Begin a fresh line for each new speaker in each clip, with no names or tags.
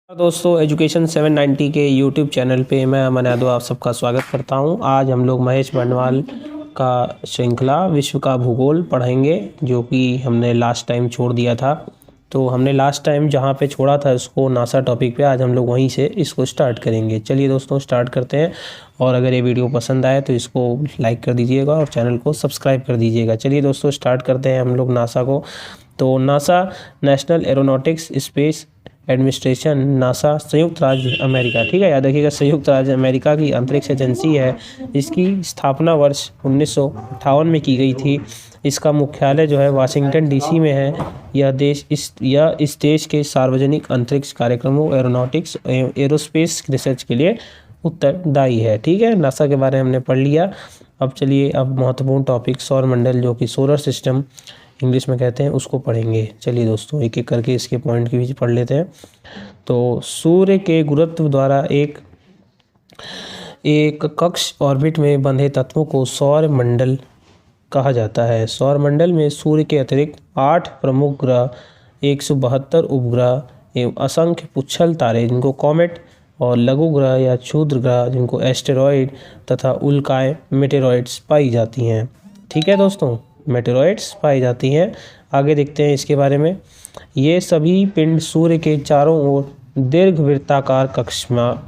दोस्तों एजुकेशन 790 के YouTube channel पे मैं अमन यादव आप सबका स्वागत करता हूं। आज हम लोग महेश बर्नवाल का श्रृंखला विश्व का भूगोल पढ़ेंगे, जो कि हमने लास्ट टाइम छोड़ दिया था। तो हमने लास्ट टाइम जहां पे छोड़ा था उसको नासा टॉपिक पे, आज हम लोग वहीं से इसको स्टार्ट करेंगे। चलिए दोस्तों स्टार्ट करते हैं, और अगर ये वीडियो पसंद आए तो इसको लाइक कर दीजिएगा और चैनल को सब्सक्राइब कर दीजिएगा। चलिए दोस्तों स्टार्ट करते हैं हम लोग नासा को। तो NASA national aeronautics space administration, NASA संयुक्त राज्य अमेरिका, ठीक है, याद रखिएगा, संयुक्त राज्य अमेरिका की अंतरिक्ष एजेंसी है। इसकी स्थापना वर्ष 1958 में की गई थी। इसका मुख्यालय जो है वाशिंगटन डीसी में है। यह इस देश के सार्वजनिक अंतरिक्ष कार्यक्रमों, एरोनॉटिक्स एरोस्पेस रिसर्च के लिए उत्तरदायी है। ठीक है, नासा के बारे में हमने पढ़ लिया। अब चलिए अब महत्वपूर्ण टॉपिक सौर मंडल, जो कि सोलर सिस्टम इंग्लिश में कहते हैं, उसको पढ़ेंगे। चलिए दोस्तों एक एक करके इसके पॉइंट की भी पढ़ लेते हैं। तो सूर्य के गुरुत्व द्वारा एक कक्ष ऑर्बिट में बंधे तत्वों को सौर मंडल कहा जाता है। सौर मंडल में सूर्य के अतिरिक्त 8 प्रमुख ग्रह, 172 उपग्रह एवं असंख्य पुच्छल तारे जिनको कॉमेट, और लघु ग्रह या क्षुद्र ग्रह जिनको एस्टेरॉयड तथा उल्काएं मेटेरॉइड्स पाई जाती हैं। ठीक है दोस्तों, मेटेरॉइड्स पाई जाती हैं। आगे देखते हैं इसके बारे में। ये सभी पिंड सूर्य के चारों ओर दीर्घवृत्ताकार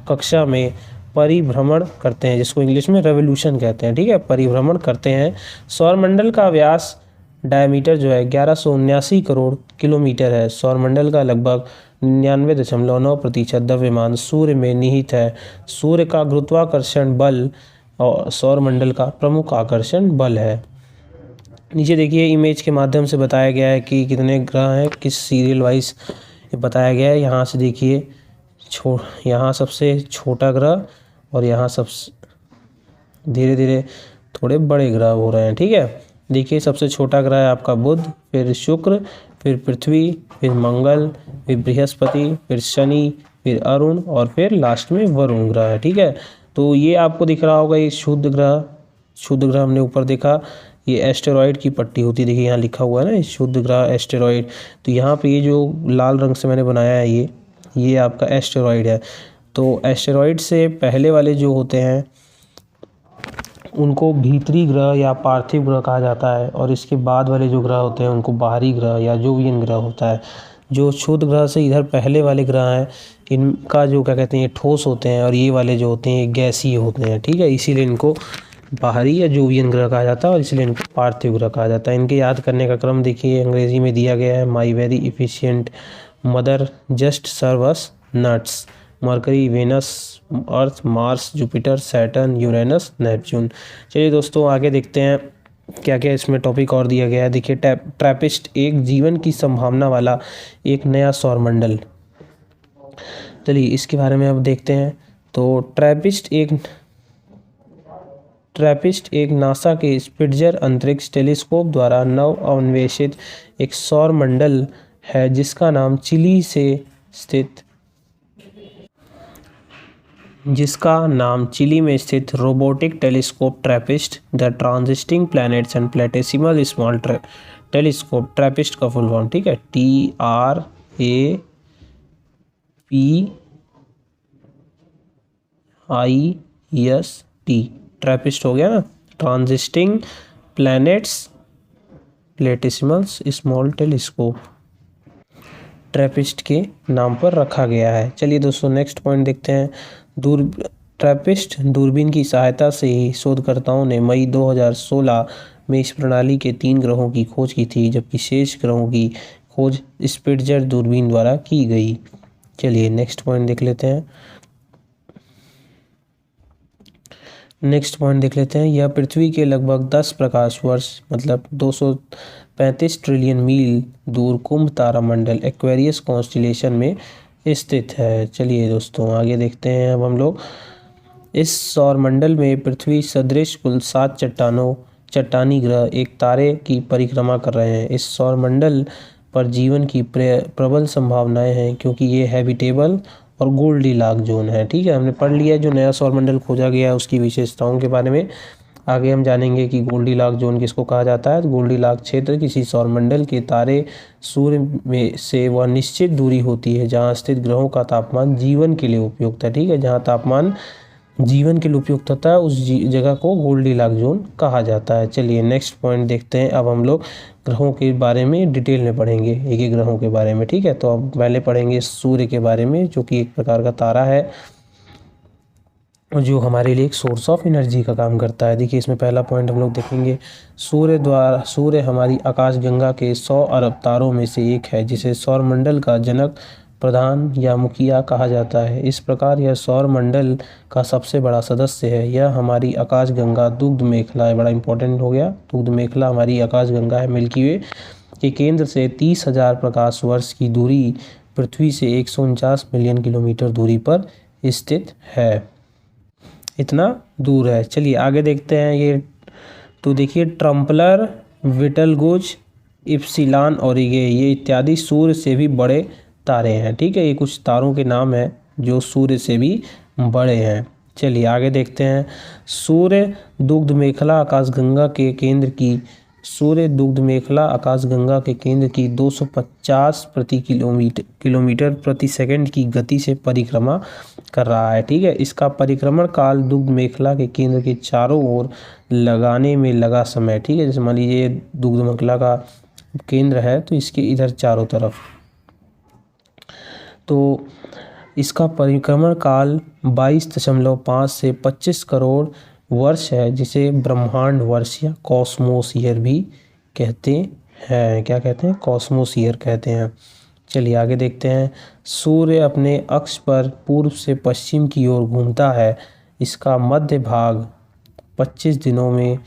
कक्षा में परिभ्रमण करते हैं, जिसको इंग्लिश में रेवोल्यूशन कहते हैं। ठीक है, परिभ्रमण करते हैं। सौरमंडल का व्यास डायमीटर जो है 1179 करोड़ किलोमीटर है। सौरमंडल का लगभग 99.9% द्रव्यमान सूर्य में निहित है। सूर्य का गुरुत्वाकर्षण बल और सौरमंडल का प्रमुख आकर्षण बल है। नीचे देखिए इमेज के माध्यम से बताया गया है कि कितने ग्रह हैं, किस सीरियल वाइज बताया गया है। यहाँ से देखिए यहाँ सबसे छोटा ग्रह, और यहाँ सब धीरे धीरे थोड़े बड़े ग्रह हो रहे हैं। ठीक है, देखिए सबसे छोटा ग्रह है आपका बुध, फिर शुक्र, फिर पृथ्वी, फिर मंगल, फिर बृहस्पति, फिर शनि, फिर अरुण, और फिर लास्ट में वरुण ग्रह है। ठीक है, तो ये आपको दिख रहा होगा, ये शुद्ध ग्रह हमने ऊपर देखा, ये एस्टेरॉयड की पट्टी होती है। देखिए यहाँ लिखा हुआ है ना, शुद्ध ग्रह एस्टेरॉयड। तो यहाँ पे ये जो लाल रंग से मैंने बनाया है ये आपका एस्टेरॉयड है। तो एस्टेरॉयड से पहले वाले जो होते हैं उनको भीतरी ग्रह या पार्थिव ग्रह कहा जाता है, और इसके बाद वाले जो ग्रह होते हैं उनको बाहरी ग्रह या जोवियन ग्रह होता है। जो क्षुद्र ग्रह से इधर पहले वाले ग्रह हैं, इनका जो क्या कहते हैं, ये ठोस होते हैं, और ये वाले जो होते हैं ये गैसीय होते हैं। ठीक है, इसीलिए इनको बाहरी या जोवियन ग्रह कहा जाता है, और इसलिए इनको पार्थिव ग्रह कहा जाता है। इनके याद करने का क्रम देखिए अंग्रेजी में दिया गया है। My very efficient mother just serve us nuts, Mercury, Venus, Earth, Mars, Jupiter, Saturn, Uranus, Neptune. चलिए दोस्तों आगे देखते हैं क्या क्या इसमें टॉपिक और दिया गया है। देखिए ट्रैपिस्ट, एक जीवन की संभावना वाला एक नया सौरमंडल। चलिए इसके बारे में अब देखते हैं। तो ट्रैपिस्ट एक नासा के स्पिट्जर अंतरिक्ष टेलीस्कोप द्वारा नव अन्वेषित एक सौर मंडल है, जिसका नाम चिली में स्थित robotic telescope TRAPPIST the transiting planets and planetesimal small telescope, TRAPPIST का फुल फॉर्म। ठीक है, TRAPIST, ट्रैपिस्ट हो गया ना, transiting planets planetesimals small telescope, TRAPPIST के नाम पर रखा गया है। चलिए दोस्तों नेक्स्ट पॉइंट देखते हैं। ट्रैपिस्ट दूरबीन की सहायता से ही शोधकर्ताओं ने मई 2016 में इस प्रणाली के 3 ग्रहों की खोज की थी, जबकि शेष ग्रहों की खोज स्पिट्जर दूरबीन द्वारा की गई। चलिए नेक्स्ट पॉइंट देख लेते हैं। यह पृथ्वी के लगभग 10 प्रकाश वर्ष मतलब 235 ट्रिलियन मील दूर कुंभ तारा मंडल एक्वेरियस कॉन्स्टिलेशन में स्थित है। चलिए दोस्तों आगे देखते हैं अब हम लोग। इस सौरमंडल में पृथ्वी सदृश कुल 7 चट्टानी ग्रह एक तारे की परिक्रमा कर रहे हैं। इस सौरमंडल पर जीवन की प्रबल संभावनाएं हैं, क्योंकि ये हैबिटेबल और गोल्डीलॉक जोन है। ठीक है, हमने पढ़ लिया जो नया सौरमंडल खोजा गया है उसकी विशेषताओं के बारे में। आगे हम जानेंगे कि गोल्डीलॉक जोन किसको कहा जाता है। तो गोल्डीलॉक क्षेत्र किसी सौरमंडल के तारे सूर्य में से वह निश्चित दूरी होती है जहां स्थित ग्रहों का तापमान जीवन के लिए उपयुक्त है। ठीक है, जहां तापमान जीवन के लिए उपयुक्त होता है उस जगह को गोल्डीलॉक जोन कहा जाता है। चलिए नेक्स्ट पॉइंट देखते हैं। अब हम लोग ग्रहों के बारे में डिटेल में पढ़ेंगे, एक एक ग्रहों के बारे में। ठीक है, तो अब पहले पढ़ेंगे सूर्य के बारे में, जो कि एक प्रकार का तारा है जो हमारे लिए एक सोर्स ऑफ एनर्जी का काम करता है। देखिए इसमें पहला पॉइंट हम लोग देखेंगे, सूर्य हमारी आकाशगंगा के 100 अरब तारों में से एक है जिसे सौरमंडल का जनक, प्रधान या मुखिया कहा जाता है। इस प्रकार यह सौरमंडल का सबसे बड़ा सदस्य है। यह हमारी आकाशगंगा दुग्ध मेखला है, बड़ा इंपॉर्टेंट हो गया। दुग्ध मेखला हमारी आकाशगंगा है, मिल्की वे के केंद्र से 30,000 प्रकाश वर्ष की दूरी, पृथ्वी से 149 मिलियन किलोमीटर दूरी पर स्थित है। इतना दूर है। चलिए आगे देखते हैं। ये तो देखिए ट्रम्पलर, विटलगुज, इप्सिलॉन और ये इत्यादि सूर्य से भी बड़े तारे हैं। ठीक है, ये कुछ तारों के नाम हैं जो सूर्य से भी बड़े हैं। चलिए आगे देखते हैं। सूर्य दुग्ध मेखला आकाशगंगा के केंद्र की 250 प्रति किलोमीटर प्रति सेकंड की गति से परिक्रमा कर रहा है। ठीक है, इसका परिक्रमण काल दुग्ध मेखला के केंद्र के चारों ओर लगाने में लगा समय। ठीक है, जैसे मान लीजिए दुग्ध मेखला का केंद्र है तो इसके इधर चारों तरफ, तो इसका परिक्रमण काल 22.5 से 25 करोड़ वर्ष है, जिसे ब्रह्मांड वर्ष या कॉस्मोस ईयर भी कहते हैं। क्या कहते हैं? कॉस्मोस ईयर कहते हैं। चलिए आगे देखते हैं। सूर्य अपने अक्ष पर पूर्व से पश्चिम की ओर घूमता है। इसका मध्य भाग 25 दिनों में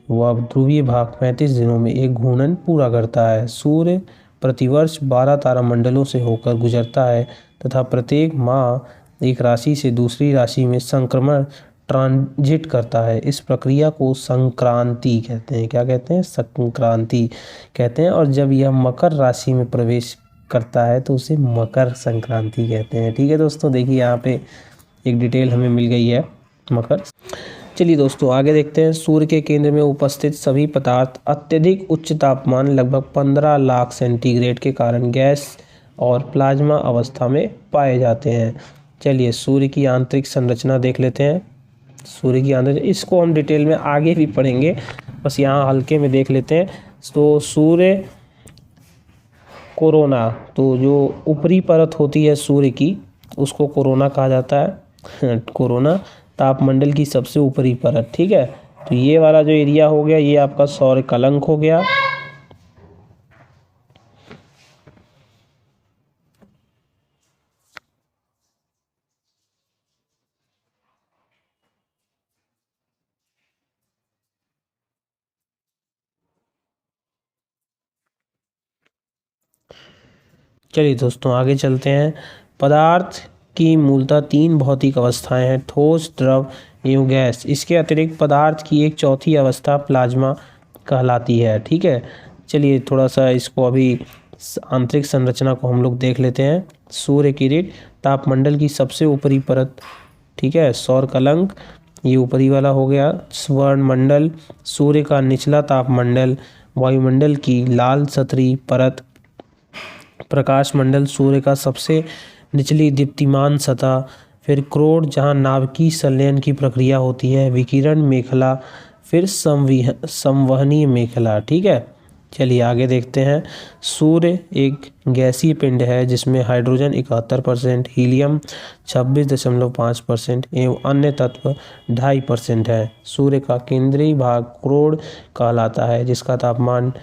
व ध्रुवीय भाग 35 दिनों में एक घूर्णन पूरा करता है। सूर्य प्रतिवर्ष 12 तारामंडलों से होकर गुजरता है तथा प्रत्येक माह एक राशि से दूसरी राशि में संक्रमण ट्रांजिट करता है। इस प्रक्रिया को संक्रांति कहते हैं। क्या कहते हैं? संक्रांति कहते हैं। और जब यह मकर राशि में प्रवेश करता है तो उसे मकर संक्रांति कहते हैं। ठीक है दोस्तों, देखिए यहाँ पे एक डिटेल हमें मिल गई है मकर। चलिए दोस्तों आगे देखते हैं। सूर्य के केंद्र में उपस्थित सभी पदार्थ अत्यधिक उच्च तापमान लगभग 15 लाख सेंटीग्रेड के कारण गैस और प्लाज्मा अवस्था में पाए जाते हैं। चलिए सूर्य की आंतरिक संरचना देख लेते हैं। सूर्य की आंतरिक, इसको हम डिटेल में आगे भी पढ़ेंगे, बस यहाँ हल्के में देख लेते हैं। तो सूर्य कोरोना, तो जो ऊपरी परत होती है सूर्य की उसको कोरोना कहा जाता है। कोरोना तापमंडल की सबसे ऊपरी परत। ठीक है, तो ये वाला जो एरिया हो गया ये आपका सौर कलंक हो गया। चलिए दोस्तों आगे चलते हैं। पदार्थ की मूलतः 3 भौतिक अवस्थाएं हैं, ठोस, द्रव एवं गैस। इसके अतिरिक्त पदार्थ की एक चौथी अवस्था प्लाज्मा कहलाती है। ठीक है, चलिए थोड़ा सा इसको अभी आंतरिक संरचना को हम लोग देख लेते हैं। सूर्य किरण तापमंडल की सबसे ऊपरी परत। ठीक है, सौर कलंक ये ऊपरी वाला हो गया। स्वर्णमंडल सूर्य का निचला तापमंडल। वायुमंडल की लाल सतही परत। प्रकाश मंडल सूर्य का सबसे निचली दीप्तिमान सतह। फिर क्रोड जहाँ नाभिकीय संलयन की प्रक्रिया होती है। विकिरण मेखला, फिर संवहनीय मेखला। ठीक है, चलिए आगे देखते हैं। सूर्य एक गैसीय पिंड है जिसमें हाइड्रोजन 71%, हीलियम 26.5% एवं अन्य तत्व 2.5% है। सूर्य का केंद्रीय भाग क्रोड कहलाता है जिसका तापमान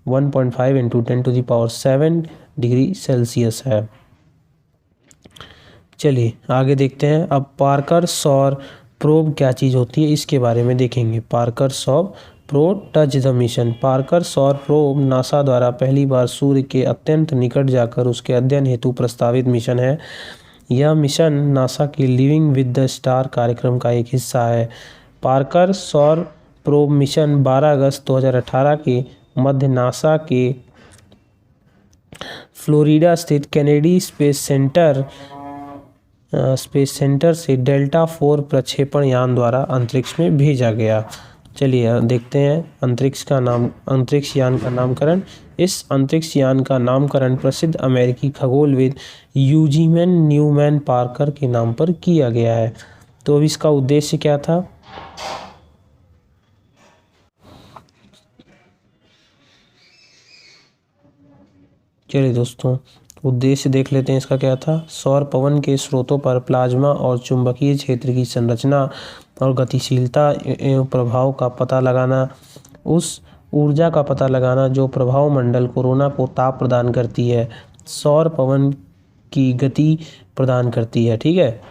1.5 × 10⁻7 डिग्री सेल्सियस है। चलिए आगे देखते हैं। अब पार्कर सौर प्रोब क्या चीज़ होती है इसके बारे में देखेंगे। पार्कर सौर probe touch the mission. Parker सौर प्रोब नासा द्वारा पहली बार सूर्य के अत्यंत निकट जाकर उसके अध्ययन हेतु प्रस्तावित मिशन है। यह मिशन नासा के लिविंग विद द स्टार कार्यक्रम का एक हिस्सा है। पार्कर सौर प्रोब मिशन 12 अगस्त 2018 के मध्य नासा के फ्लोरिडा स्थित केनेडी स्पेस सेंटर से डेल्टा 4 प्रक्षेपण यान द्वारा अंतरिक्ष में भेजा गया। चलिए देखते हैं अंतरिक्ष यान का नामकरण। इस अंतरिक्ष यान का नामकरण प्रसिद्ध अमेरिकी खगोलविद यूजीन न्यूमैन पार्कर के नाम पर किया गया है। तो अब इसका उद्देश्य क्या था? चलिए दोस्तों, उद्देश्य देख लेते हैं इसका क्या था। सौर पवन के स्रोतों पर प्लाज्मा और चुंबकीय क्षेत्र की संरचना और गतिशीलता एवं प्रभाव का पता लगाना, उस ऊर्जा का पता लगाना जो प्रभाव मंडल कोरोना को ताप प्रदान करती है, सौर पवन की गति प्रदान करती है, ठीक है।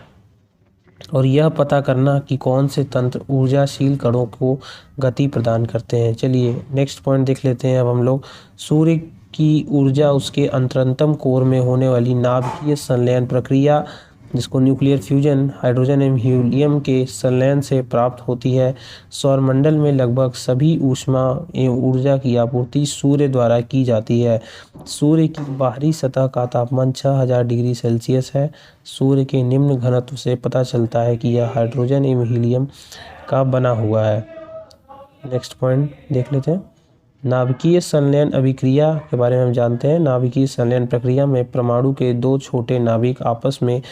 और यह पता करना कि कौन से तंत्र ऊर्जाशील कणों को गति प्रदान करते हैं। चलिए नेक्स्ट पॉइंट देख लेते हैं अब हम लोग। सूर्य की ऊर्जा उसके अंतरतम कोर में होने वाली नाभिकीय संलयन प्रक्रिया, जिसको न्यूक्लियर फ्यूजन, हाइड्रोजन एवं हीलियम के संलयन से प्राप्त होती है। सौरमंडल में लगभग सभी ऊष्मा एवं ऊर्जा की आपूर्ति सूर्य द्वारा की जाती है। सूर्य की बाहरी सतह का तापमान 6000 डिग्री सेल्सियस है। सूर्य के निम्न घनत्व से पता चलता है कि यह हाइड्रोजन एवं हीलियम का बना हुआ है। नेक्स्ट पॉइंट देख लेते हैं। नाभिकीय संलयन अभिक्रिया के बारे में हम जानते हैं। नाभिकीय संलयन प्रक्रिया में परमाणु के दो छोटे नाभिक आपस में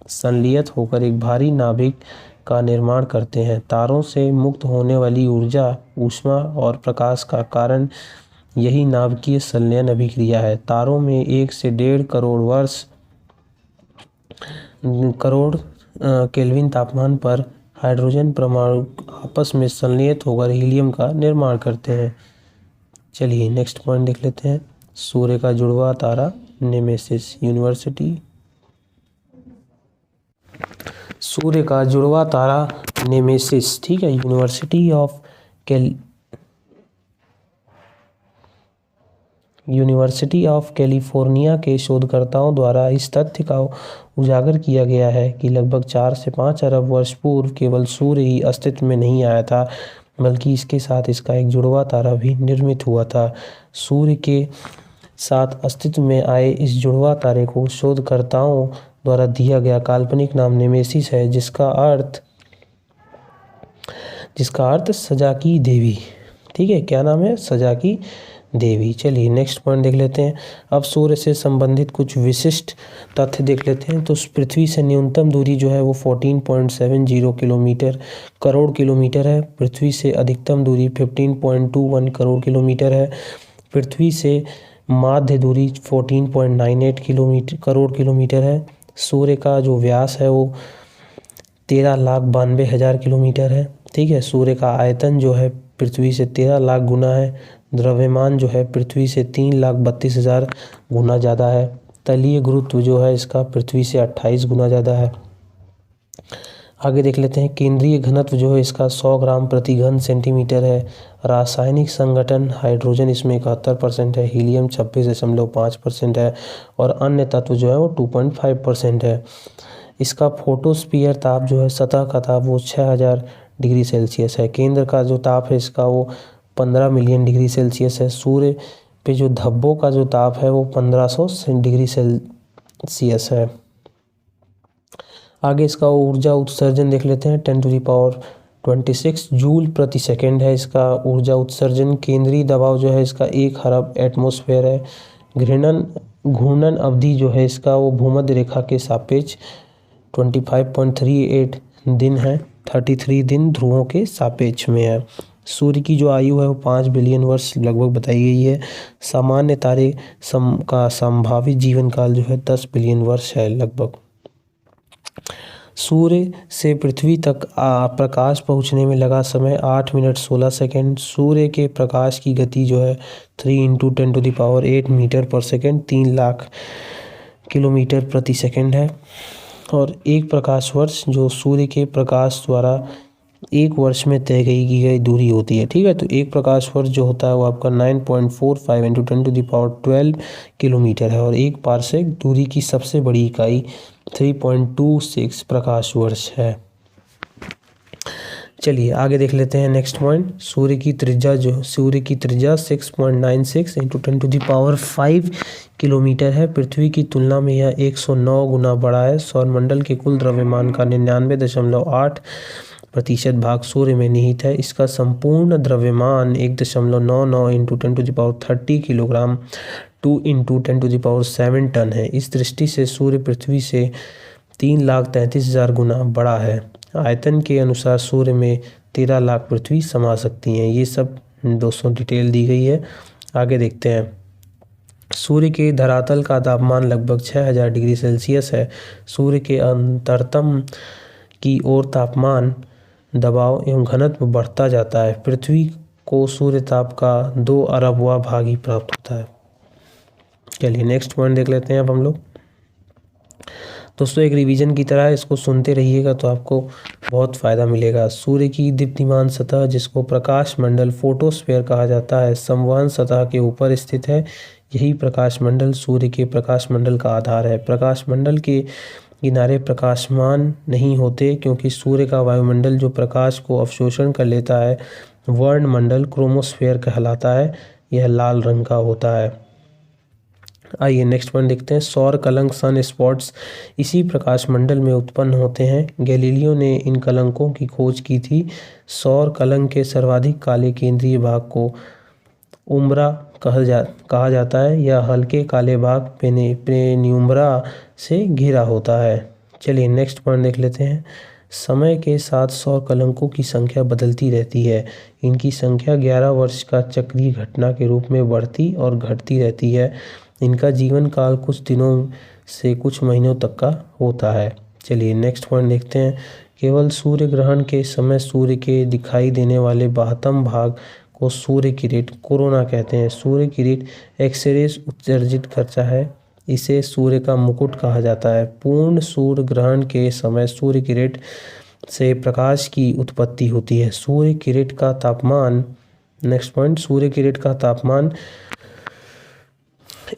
संलियत होकर एक भारी नाभिक का निर्माण करते हैं। तारों से मुक्त होने वाली ऊर्जा, ऊष्मा और प्रकाश का कारण यही नाभिकीय संलयन अभिक्रिया है। तारों में 1 से 1.5 करोड़ केल्विन तापमान पर हाइड्रोजन परमाणु आपस में संलियत होकर हीलियम का निर्माण करते हैं। चलिए नेक्स्ट पॉइंट देख लेते हैं। सूर्य का जुड़वा तारा नेमेसिस यूनिवर्सिटी। सूर्य का जुड़वा तारा नेमेसिस, ठीक है, यूनिवर्सिटी ऑफ कैलिफोर्निया के शोधकर्ताओं द्वारा इस तथ्य का उजागर किया गया है कि लगभग 4 से 5 अरब वर्ष पूर्व केवल सूर्य ही अस्तित्व में नहीं आया था, बल्कि इसके साथ इसका एक जुड़वा तारा भी निर्मित हुआ था। सूर्य के साथ अस्तित्व में आए इस जुड़वा तारे को शोधकर्ताओं द्वारा दिया गया काल्पनिक नाम नेमेसिस है, जिसका अर्थ सजा की देवी, ठीक है। क्या नाम है? सजा की देवी। चलिए नेक्स्ट पॉइंट देख लेते हैं। अब सूर्य से संबंधित कुछ विशिष्ट तथ्य देख लेते हैं। तो पृथ्वी से न्यूनतम दूरी जो है वो 14.70 करोड़ किलोमीटर है। पृथ्वी से अधिकतम दूरी 15.21 करोड़ किलोमीटर है। पृथ्वी से माध्य दूरी 14.98 करोड़ किलोमीटर है। सूर्य का जो व्यास है वो 13,92,000 किलोमीटर है, ठीक है। सूर्य का आयतन जो है पृथ्वी से 13 लाख गुना है। द्रव्यमान जो है पृथ्वी से 3,32,000 गुना ज़्यादा है। तलीय गुरुत्व जो है इसका पृथ्वी से 28 गुना ज़्यादा है। आगे देख लेते हैं। केंद्रीय घनत्व जो है इसका 100 ग्राम प्रति घन सेंटीमीटर है। रासायनिक संगठन हाइड्रोजन इसमें 71% है, हीलियम 26.5% है और अन्य तत्व जो है वो 2.5% है। इसका फोटोस्फीयर ताप जो है, सतह का ताप, वो 6000 डिग्री सेल्सियस है। केंद्र का जो ताप है इसका वो 15 मिलियन डिग्री सेल्सियस है। सूर्य पे जो धब्बों का जो ताप है वो 1500 डिग्री सेल्सियस है। आगे इसका ऊर्जा उत्सर्जन देख लेते हैं। 10⁻26 जूल प्रति सेकेंड है इसका ऊर्जा उत्सर्जन। केंद्रीय दबाव जो है इसका 1 अरब एटमॉस्फेयर है। घूर्णन अवधि जो है इसका वो भूमध्य रेखा के सापेक्ष 25.38 दिन है। 33 दिन ध्रुवों के सापेक्ष में है। सूर्य की जो आयु है वो 5 बिलियन वर्ष लगभग बताई गई है। सामान्य तारे का संभावित जीवन काल जो है 10 बिलियन वर्ष है लगभग। सूर्य से पृथ्वी तक प्रकाश पहुंचने में लगा समय 8 मिनट 16 सेकंड। सूर्य के प्रकाश की गति जो है 3 × 10⁸ मीटर पर सेकंड, 3 लाख किलोमीटर प्रति सेकंड है। और एक प्रकाश वर्ष जो सूर्य के प्रकाश द्वारा एक वर्ष में तय की गई दूरी होती है, ठीक है। तो एक प्रकाश वर्ष जो होता है वो आपका 9.45 × 10⁻12 किलोमीटर है और एक पारसेक दूरी की सबसे बड़ी इकाई 3.26 प्रकाश वर्ष है। चलिए आगे देख लेते हैं नेक्स्ट पॉइंट। सूर्य की त्रिज्या 6.96 × 10⁵ किलोमीटर है। पृथ्वी की तुलना में यह 109 गुना बड़ा है। सौरमंडल के कुल द्रव्यमान का 99.8 प्रतिशत भाग सूर्य में निहित है। इसका संपूर्ण द्रव्यमान 1.99 इंटू 10⁻30 किलोग्राम 2 इंटू 10⁻7 टन है। इस दृष्टि से सूर्य पृथ्वी से 3,33,000 गुना बड़ा है। आयतन के अनुसार सूर्य में 13 लाख पृथ्वी समा सकती हैं। ये सब दोस्तों डिटेल दी गई है। आगे देखते हैं। सूर्य के धरातल का तापमान लगभग 6000 डिग्री सेल्सियस है। सूर्य के अंतरतम की ओर तापमान, दबाव एवं घनत्व बढ़ता जाता है। पृथ्वी को सूर्य ताप का 2 अरबवां भाग ही प्राप्त होता है। चलिए नेक्स्ट पॉइंट देख लेते हैं अब हम लोग। दोस्तों एक रिवीजन की तरह इसको सुनते रहिएगा तो आपको बहुत फ़ायदा मिलेगा। सूर्य की दीप्तिमान सतह, जिसको प्रकाश मंडल फोटोस्फीयर कहा जाता है, संवहन सतह के ऊपर स्थित है। यही प्रकाश मंडल सूर्य के प्रकाश मंडल का आधार है। प्रकाश मंडल के किनारे प्रकाशमान नहीं होते, क्योंकि सूर्य का वायुमंडल जो प्रकाश को अवशोषण कर लेता है, वर्णमंडल क्रोमोस्फीयर कहलाता है। यह लाल रंग का होता है। आइए नेक्स्ट पॉइंट देखते हैं। सौर कलंक सन स्पॉट्स इसी प्रकाश मंडल में उत्पन्न होते हैं। गैलीलियो ने इन कलंकों की खोज की थी। सौर कलंक के सर्वाधिक काले केंद्रीय भाग को उम्ब्रा कहा जाता है। यह हल्के काले भाग पेनिउम्ब्रा से घिरा होता है। चलिए नेक्स्ट पॉइंट देख लेते हैं। समय के साथ सौर कलंकों की संख्या बदलती रहती है। इनकी संख्या 11 वर्ष का चक्रीय घटना के रूप में बढ़ती और घटती रहती है। इनका जीवन काल कुछ दिनों से कुछ महीनों तक का होता है। चलिए नेक्स्ट पॉइंट देखते हैं। केवल सूर्य ग्रहण के समय सूर्य के दिखाई देने वाले बाह्यतम भाग को सूर्य किरीट कोरोना कहते हैं। सूर्य किरीट एक्सरेज उत्सर्जित करता है। इसे सूर्य का मुकुट कहा जाता है। पूर्ण सूर्य ग्रहण के समय सूर्य किरीट से प्रकाश की उत्पत्ति होती है। सूर्य किरीट का तापमान, नेक्स्ट पॉइंट, सूर्य किरीट का तापमान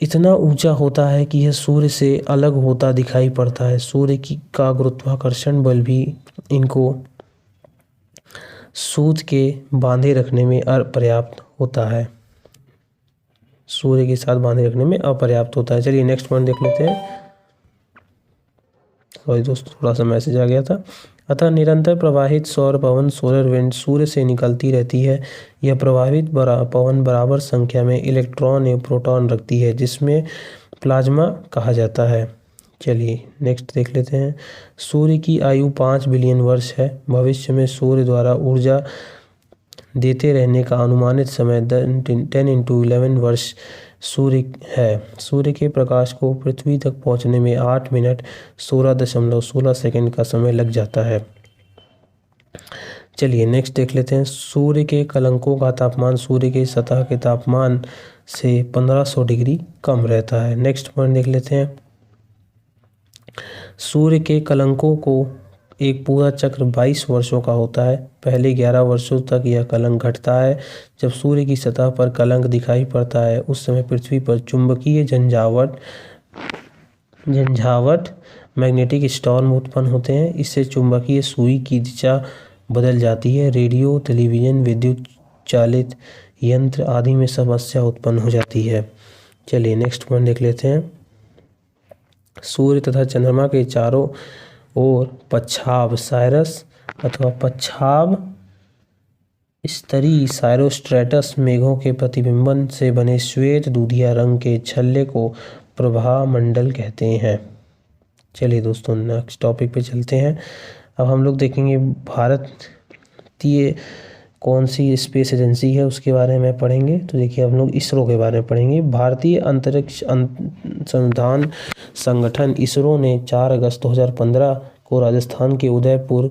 इतना ऊंचा होता है कि यह सूर्य से अलग होता दिखाई पड़ता है। सूर्य का गुरुत्वाकर्षण बल भी इनको सूत के बांधे रखने में अपर्याप्त होता है। सूर्य के साथ बांधे रखने में अपर्याप्त होता है। चलिए नेक्स्ट पॉइंट देख लेते हैं। सॉरी दोस्तों, थोड़ा सा मैसेज आ गया था। अतः निरंतर प्रवाहित सौर पवन सोलर विंड सूर्य से निकलती रहती है। यह प्रवाहित पवन बराबर संख्या में इलेक्ट्रॉन एवं प्रोटॉन रखती है, जिसमें प्लाज्मा कहा जाता है। चलिए नेक्स्ट देख लेते हैं। सूर्य की आयु 5 बिलियन वर्ष है। भविष्य में सूर्य द्वारा ऊर्जा देते रहने का अनुमानित समय 10 × 11 वर्ष सूर्य है। सूर्य के प्रकाश को पृथ्वी तक पहुंचने में 8 मिनट 16.16 सेकंड का समय लग जाता है। चलिए नेक्स्ट देख लेते हैं। सूर्य के कलंकों का तापमान सूर्य के सतह के तापमान से 1500 डिग्री कम रहता है। नेक्स्ट पॉइंट देख लेते हैं। सूर्य के कलंकों को एक पूरा चक्र 22 वर्षों का होता है। पहले 11 वर्षों तक यह कलंक घटता है। जब सूर्य की सतह पर कलंक दिखाई पड़ता है, उस समय पृथ्वी पर चुंबकीय झंझावट मैग्नेटिक स्टॉर्म उत्पन्न होते हैं। इससे चुंबकीय सुई की दिशा बदल जाती है। रेडियो, टेलीविजन, विद्युत चालित यंत्र आदि में समस्या उत्पन्न हो जाती है। चलिए नेक्स्ट पॉइंट देख लेते हैं। सूर्य तथा चंद्रमा के चारों और पच्छाव साइरस अथवा पच्छाव स्तरीय साइरोस्ट्रेटस मेघों के प्रतिबिंबन से बने श्वेत दूधिया रंग के छल्ले को प्रभा मंडल कहते हैं। चलिए दोस्तों नेक्स्ट टॉपिक पे चलते हैं। अब हम लोग देखेंगे भारतीय कौन सी स्पेस एजेंसी है उसके बारे में पढ़ेंगे। तो देखिए हम लोग इसरो के बारे में पढ़ेंगे। भारतीय अंतरिक्ष अनुसंधान संगठन इसरो ने 4 अगस्त 2015 को राजस्थान के उदयपुर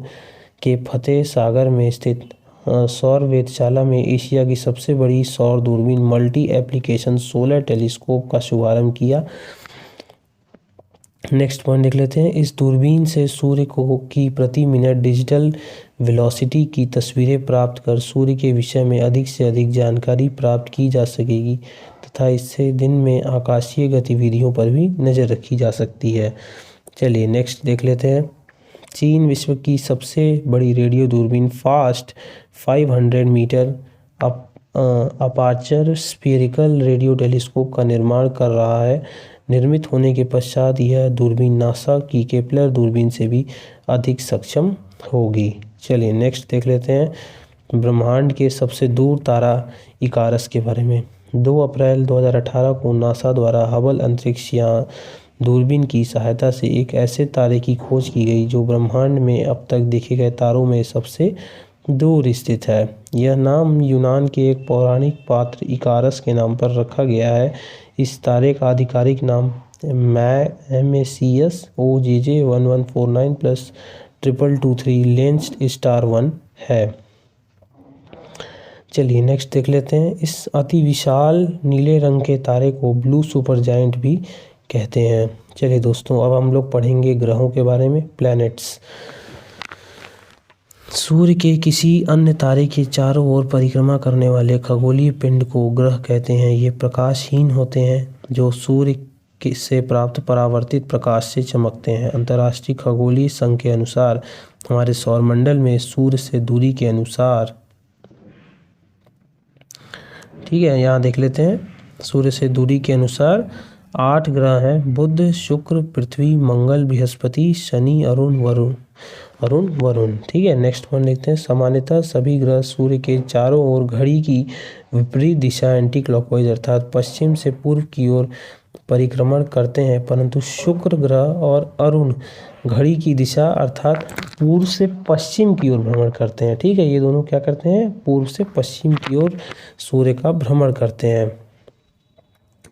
के फतेह सागर में स्थित सौर वेधशाला में एशिया की सबसे बड़ी सौर दूरबीन मल्टी एप्लीकेशन सोलर टेलीस्कोप का शुभारंभ किया। नेक्स्ट पॉइंट देख लेते हैं। इस दूरबीन से सूर्य की प्रति मिनट डिजिटल वेलोसिटी की तस्वीरें प्राप्त कर सूर्य के विषय में अधिक से अधिक जानकारी प्राप्त की जा सकेगी तथा इससे दिन में आकाशीय गतिविधियों पर भी नज़र रखी जा सकती है। चलिए नेक्स्ट देख लेते हैं। चीन विश्व की सबसे बड़ी रेडियो दूरबीन FAST 500 metre aperture spherical radio telescope का निर्माण कर रहा है। निर्मित होने के पश्चात यह दूरबीन नासा की केपलर दूरबीन से भी अधिक सक्षम होगी। चलिए नेक्स्ट देख लेते हैं ब्रह्मांड के सबसे दूर तारा इकारस के बारे में। 2 अप्रैल 2018 को नासा द्वारा हबल अंतरिक्ष यान दूरबीन की सहायता से एक ऐसे तारे की खोज की गई जो ब्रह्मांड में अब तक देखे गए तारों में सबसे दूर स्थित है। यह नाम यूनान के एक पौराणिक पात्र इकारस के नाम पर रखा गया है। इस तारे का आधिकारिक नाम MACS OJJ 1149 प्लस 2223 लेंस्ड स्टार 1 है। चलिए नेक्स्ट देख लेते हैं। इस अति विशाल नीले रंग के तारे को ब्लू सुपर जायंट भी कहते हैं। चलिए दोस्तों, अब हम लोग पढ़ेंगे ग्रहों के बारे में, प्लैनेट्स। सूर्य के किसी अन्य तारे के चारों ओर परिक्रमा करने वाले खगोलीय पिंड को ग्रह कहते हैं। ये प्रकाशहीन होते हैं जो सूर्य से प्राप्त परावर्तित प्रकाश से चमकते हैं। अंतर्राष्ट्रीय खगोलीय संघ के अनुसार हमारे सौरमंडल में सूर्य से दूरी के अनुसार, ठीक है, यहाँ देख लेते हैं, सूर्य से दूरी के अनुसार 8 ग्रह हैं। बुध, शुक्र, पृथ्वी, मंगल, बृहस्पति, शनि, अरुण, वरुण। ठीक है, नेक्स्ट वन देखते हैं। सामान्यतः सभी ग्रह सूर्य के चारों ओर घड़ी की विपरीत दिशा एंटी क्लॉकवाइज अर्थात पश्चिम से पूर्व की ओर परिक्रमण करते हैं, परंतु शुक्र ग्रह और अरुण घड़ी की दिशा अर्थात पूर्व से पश्चिम की ओर भ्रमण करते हैं। ठीक है, ये दोनों क्या करते हैं, पूर्व से पश्चिम की ओर सूर्य का भ्रमण करते हैं।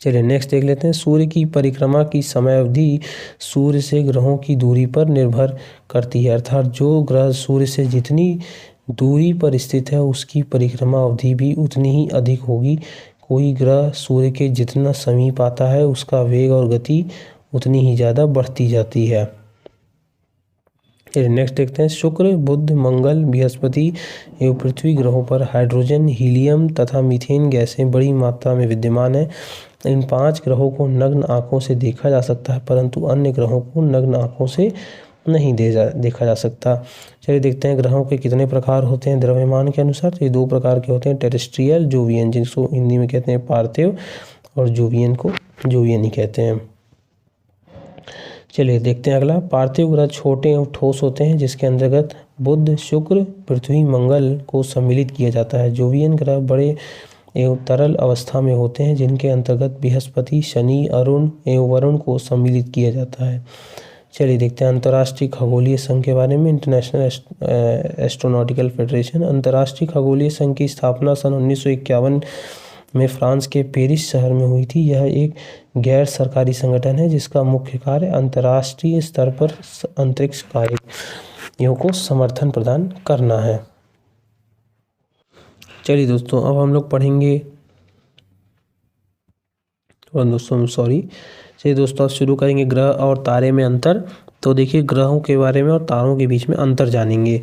चलिए नेक्स्ट देख लेते हैं। सूर्य की परिक्रमा की समय अवधि सूर्य से ग्रहों की दूरी पर निर्भर करती है, अर्थात जो ग्रह सूर्य से जितनी दूरी पर स्थित है उसकी परिक्रमा अवधि भी उतनी ही अधिक होगी। कोई ग्रह सूर्य के जितना समीप आता है उसका वेग और गति उतनी ही ज़्यादा बढ़ती जाती है। नेक्स्ट देखते हैं। शुक्र, बुध, मंगल, बृहस्पति एवं पृथ्वी ग्रहों पर हाइड्रोजन, हीलियम तथा मीथेन गैसें बड़ी मात्रा में विद्यमान है। इन 5 ग्रहों को नग्न आंखों से देखा जा सकता है, परंतु अन्य ग्रहों को नग्न आंखों से नहीं देखा जा सकता। चलिए देखते हैं ग्रहों के कितने प्रकार होते हैं द्रव्यमान के अनुसार। तो ये 2 प्रकार के होते हैं, टेरेस्ट्रियल जोवियन, जिसको हिंदी में कहते हैं पार्थिव, और जोवियन को जोवियन ही कहते हैं। चलिए देखते हैं अगला। पार्थिव ग्रह छोटे और ठोस होते हैं, जिसके अंतर्गत बुध, शुक्र, पृथ्वी, मंगल को सम्मिलित किया जाता है। जोवियन ग्रह बड़े एवं तरल अवस्था में होते हैं, जिनके अंतर्गत बृहस्पति, शनि, अरुण एवं वरुण को सम्मिलित किया जाता है। चलिए देखते हैं अंतर्राष्ट्रीय खगोलीय संघ के बारे में। International astronautical federation. अंतर्राष्ट्रीय खगोलीय संघ की स्थापना सन 1951 में फ्रांस के पेरिस शहर में हुई थी। यह एक गैर सरकारी संगठन है जिसका मुख्य कार्य अंतर्राष्ट्रीय स्तर पर अंतरिक्ष कार्यों को समर्थन प्रदान करना है। चलिए दोस्तों, अब हम लोग पढ़ेंगे चलिए दोस्तों, अब शुरू करेंगे ग्रह और तारे में अंतर। तो देखिए, ग्रहों के बारे में और तारों के बीच में अंतर जानेंगे।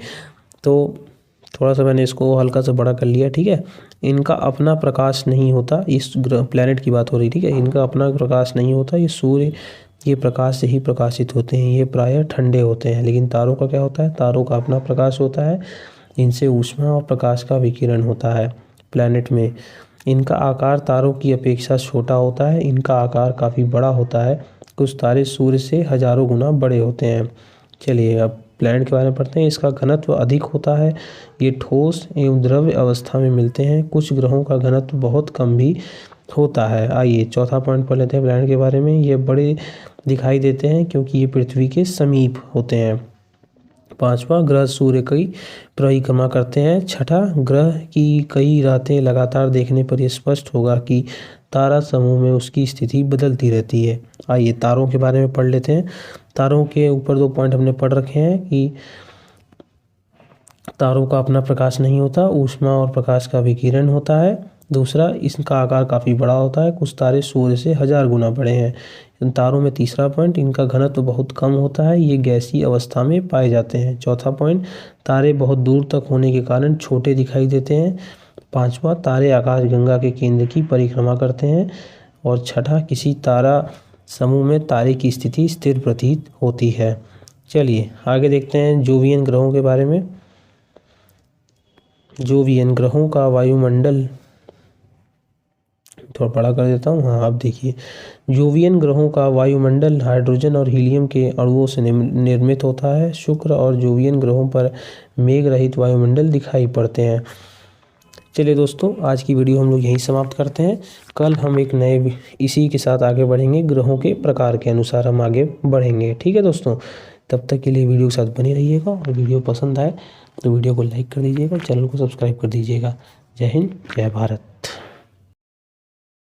तो थोड़ा सा मैंने इसको हल्का सा बड़ा कर लिया, ठीक है। इनका अपना प्रकाश नहीं होता, इस ग्रह प्लैनेट की बात हो रही, ठीक है। इनका अपना प्रकाश नहीं होता, ये सूर्य ये प्रकाश से ही प्रकाशित होते हैं। ये प्रायः ठंडे होते हैं। लेकिन तारों का क्या होता है, तारों का अपना प्रकाश होता है। इनसे ऊष्मा और प्रकाश का विकिरण होता है प्लैनेट में। इनका आकार तारों की अपेक्षा छोटा होता है। इनका आकार काफ़ी बड़ा होता है। कुछ तारे सूर्य से हजारों गुना बड़े होते हैं। चलिए अब प्लैनेट के बारे में पढ़ते हैं। इसका घनत्व अधिक होता है। ये ठोस एवं द्रव्य अवस्था में मिलते हैं। कुछ ग्रहों का घनत्व बहुत कम भी होता है। आइए चौथा पॉइंट पढ़ लेते हैं प्लैनेट के बारे में। ये बड़े दिखाई देते हैं क्योंकि ये पृथ्वी के समीप होते हैं। 5वां, ग्रह सूर्य की परिक्रमा करते हैं। 6ठा, ग्रह की कई रातें लगातार देखने पर यह स्पष्ट होगा कि तारा समूह में उसकी स्थिति बदलती रहती है। आइए तारों के बारे में पढ़ लेते हैं। तारों के ऊपर 2 पॉइंट हमने पढ़ रखे हैं कि तारों का अपना प्रकाश नहीं होता, ऊष्मा और प्रकाश का विकिरण होता है। दूसरा, इसका आकार काफ़ी बड़ा होता है। कुछ तारे सूर्य से 1000 गुना बड़े हैं। इन तारों में तीसरा पॉइंट, इनका घनत्व बहुत कम होता है। ये गैसीय अवस्था में पाए जाते हैं। चौथा पॉइंट, तारे बहुत दूर तक होने के कारण छोटे दिखाई देते हैं। 5वां, तारे आकाशगंगा के केंद्र की परिक्रमा करते हैं। और 6ठा, किसी तारा समूह में तारे की स्थिति स्थिर प्रतीत होती है। चलिए आगे देखते हैं जोवियन ग्रहों के बारे में। जोवियन ग्रहों का वायुमंडल थोड़ा बड़ा कर देता हूँ। हाँ, अब देखिए, जोवियन ग्रहों का वायुमंडल हाइड्रोजन और हीलियम के अणुओं से निर्मित होता है। शुक्र और जोवियन ग्रहों पर मेघ रहित वायुमंडल दिखाई पड़ते हैं। चलिए दोस्तों, आज की वीडियो हम लोग यहीं समाप्त करते हैं। कल हम एक नए इसी के साथ आगे बढ़ेंगे, ग्रहों के प्रकार के अनुसार हम आगे बढ़ेंगे। ठीक है दोस्तों, तब तक के लिए वीडियो के साथ बने रहिएगा, और वीडियो पसंद आए तो वीडियो को लाइक कर दीजिएगा, चैनल को सब्सक्राइब कर दीजिएगा। जय हिंद, जय भारत।